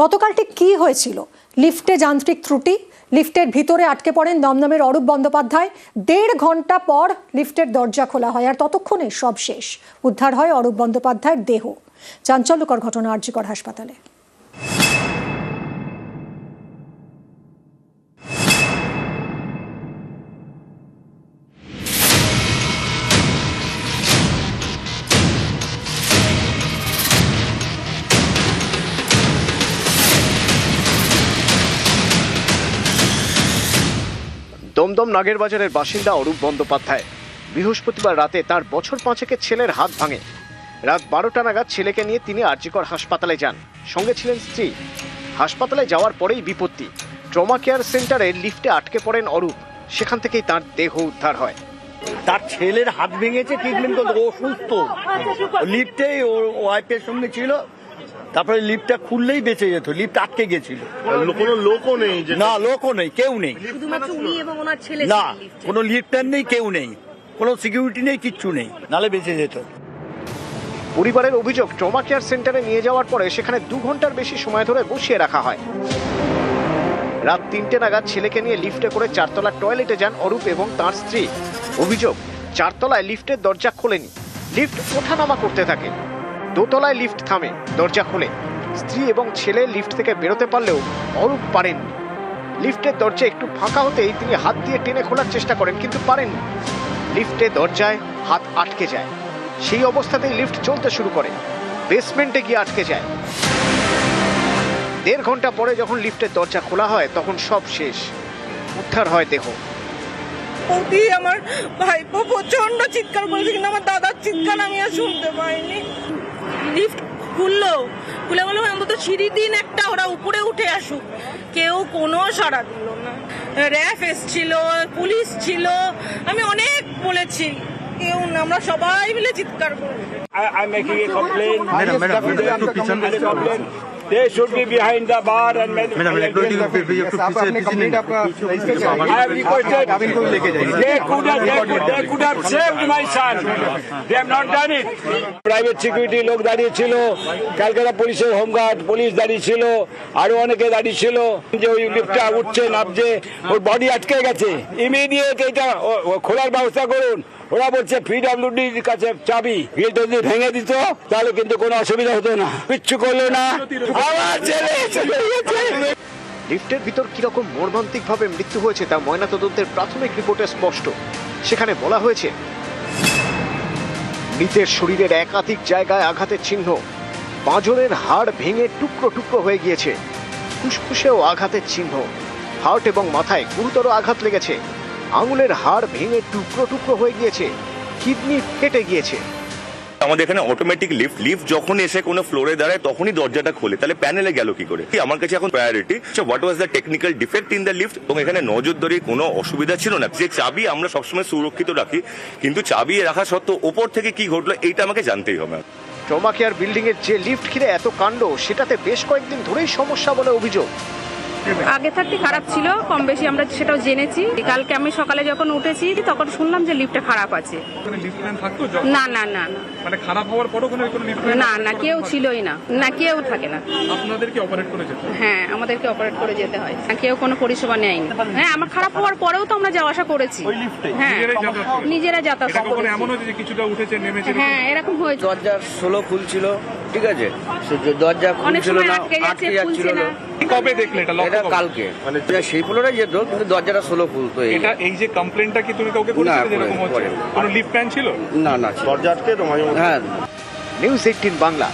গতকাল ঠিক কী হয়েছিল? লিফটে যান্ত্রিক ত্রুটি, লিফটের ভিতরে আটকে পড়েন দমদমের অরূপ বন্দ্যোপাধ্যায়। 1.5 ঘন্টা পর লিফটের দরজা খোলা হয়, আর ততক্ষণে সব শেষ। উদ্ধার হয় অরূপ বন্দ্যোপাধ্যায়ের দেহ। চাঞ্চল্যকর ঘটনা আরজিকর হাসপাতালে। দমদম নাগেরবাজারের বাসিন্দা অরূপ বন্দ্যোপাধ্যায় বৃহস্পতিবার রাতে তার বছর 5-এর ছেলের হাত ভাঙে। রাত 12টা নাগাদ ছেলেকে নিয়ে তিনি আরজিকর হাসপাতালে যান। সঙ্গে ছিলেন স্ত্রী। হাসপাতালে যাওয়ার পরেই বিপত্তি। ট্রমা কেয়ার সেন্টারে লিফটে আটকে পড়েন অরূপ। সেখান থেকেই তার দেহ উদ্ধার হয়। তার ছেলের হাত ভেঙেছে, ট্রিটমেন্ট করতে ও সুস্থ। লিফটে ওর ওয়াইফের সঙ্গে ছিল, তারপরে লিফটটা খুললেই বেঁচে যেত। লিফট আটকে গেছিল। কোনো লোকও নেই? না, লোকও নেই, কেউ নেই। না, কোনো লিফটার নেই, কেউ নেই, কোনো সিকিউরিটি নেই, কিচ্ছু নেই, নালে বেঁচে যেত। পরিবারের অভিযোগ, ট্রমা কেয়ার সেন্টারে নিয়ে যাওয়ার পরে সেখানে 2 ঘন্টার বেশি সময় ধরে বসিয়ে রাখা হয়। রাত 3টে নাগাদ ছেলেকে নিয়ে লিফটে করে 4তলার টয়লেটে যান অরূপ এবং তার স্ত্রী। অভিযোগ, 4তলায় লিফটের দরজা খোলেনি। লিফট ওঠানামা করতে থাকে। 2তলায় লিফট থামে, দরজা খোলে। স্ত্রী এবং ছেলে লিফট থেকে বেরোতে পারলেও অরূপ পারেননি। লিফটের দরজা একটু ফাঁকা হতেই তিনি হাত দিয়ে টেনে খোলার চেষ্টা করেন, কিন্তু পারেননি। লিফটে দরজায় হাত আটকে যায়। সেই অবস্থাতেই লিফট চলতে শুরু করে, বেসমেন্টে গিয়ে আটকে যায়। 1.5 ঘন্টা পরে যখন লিফটের দরজা খোলা হয় তখন সব শেষ। উদ্ধার হয় দেহ। আমার ভাইপো প্রচন্ড চিৎকার করেছে, কিন্তু আমার দাদার চিৎকার আমি আর শুনতে পাইনি। লিফট খুলে বললাম অন্তত সিঁড়ি দিন একটা, ওরা উপরে উঠে আসুক। কেউ কোনো সাড়া দিল না। র্যাফ এসছিল, পুলিশ ছিল, আমি অনেক বলেছি, কেউ না। আমরা সবাই মিলে চিৎকার করি। I'm making a complaint. They should be behind the bar and I have requested. They could have saved my son. They have not done it. Private security লোক দাঁড়িয়ে ছিল, ক্যালকাটা পুলিশের হোমগার্ড পুলিশ দাঁড়িয়ে ছিল, আরো অনেকে দাঁড়িয়ে ছিল। যে ওই লিফটটা উঠছে নামছে, ওর বডি আটকে গেছে। ইমিডিয়েট এটা খোলার ব্যবস্থা করুন। ওরা বলছে পিডব্লিউডির কাছে চাবি, গেটটা যদি ভেঙে দিত তাহলে কিন্তু কোনো অসুবিধা হতো না। কিচ্ছু করলো না, আমার ছেলে চলে গেছে। লিফটের ভিতর কিরকম মর্মান্তিক ভাবে মৃত্যু হয়েছে তা ময়নাতদন্তের প্রাথমিক রিপোর্টে স্পষ্ট। সেখানে বলা হয়েছে, মৃতের শরীরের একাধিক জায়গায় আঘাতের চিহ্ন, পাঁজরের হাড় ভেঙে টুকরো টুকরো হয়ে গিয়েছে, ফুসফুসেও আঘাতের চিহ্ন, হার্ট এবং মাথায় গুরুতর আঘাত লেগেছে, আঙুলের হাড় ভেঙে টুকরো টুকরো হয়ে গিয়েছে, কিডনি ফেটে গিয়েছে। আমাদের এখানে অটোমেটিক লিফট যখন এসে কোনো ফ্লোরে দাঁড়ায় তখনই দরজাটা খোলে, তাহলে প্যানেলে গেল কি করে? আমার কাছে এখন priority what was the technical defect in the lift. এবং এখানে নজরদারি কোনো অসুবিধা ছিল না। যে চাবি আমরা সবসময় সুরক্ষিত রাখি, কিন্তু চাবি রাখা সত্ত্বেও ওপর থেকে কি ঘটলো এইটা আমাকে জানতেই হবে। ট্রমা কেয়ার বিল্ডিং এর যে লিফট ঘিরে এত কাণ্ড, সেটাতে বেশ কয়েকদিন ধরেই সমস্যা বলে অভিযোগ। আগে থাকতে খারাপ ছিল, কম বেশি আমরা সেটাও জেনেছি। কালকে আমি সকালে যখন উঠেছি তখন শুনলাম যে লিফটটা খারাপ আছে। না না না মানে খারাপ হওয়ার পরও কোনো লিফট না না, কেউ ছিলই না, না কেউ থাকে না। আপনাদেরকে অপারেট করে যেতে? হ্যাঁ, আমাদেরকে অপারেট করে যেতে হয়। কেউ কোনো পরিষেবা নেয়নি। হ্যাঁ, আমার খারাপ হওয়ার পরেও তো আমরা যাওয়া আসা করেছি। হ্যাঁ, নিজেরা যাতায়াত করেছি। এমন হয়েছে যে কিছুটা উঠেছে নেমেছে? হ্যাঁ, এরকম হয়েছে। দরজার 16 খুলছিল, ঠিক আছে, দরজা খুলছিল না, আটকে যাচ্ছিল না। কবে দেখলে এটা? এটা কালকে, মানে সেই ফ্লোরে যেত কিন্তু দরজাটা 16 খুলতো। এটা এই যে কমপ্লেনটা কি তুমি কাউকে করেছিলে এরকম হচ্ছে? কোনো লিফট প্যান ছিল? না না, দরজা আটকে তো মাঝে। হ্যাঁ। নিউজ 18 বাংলা।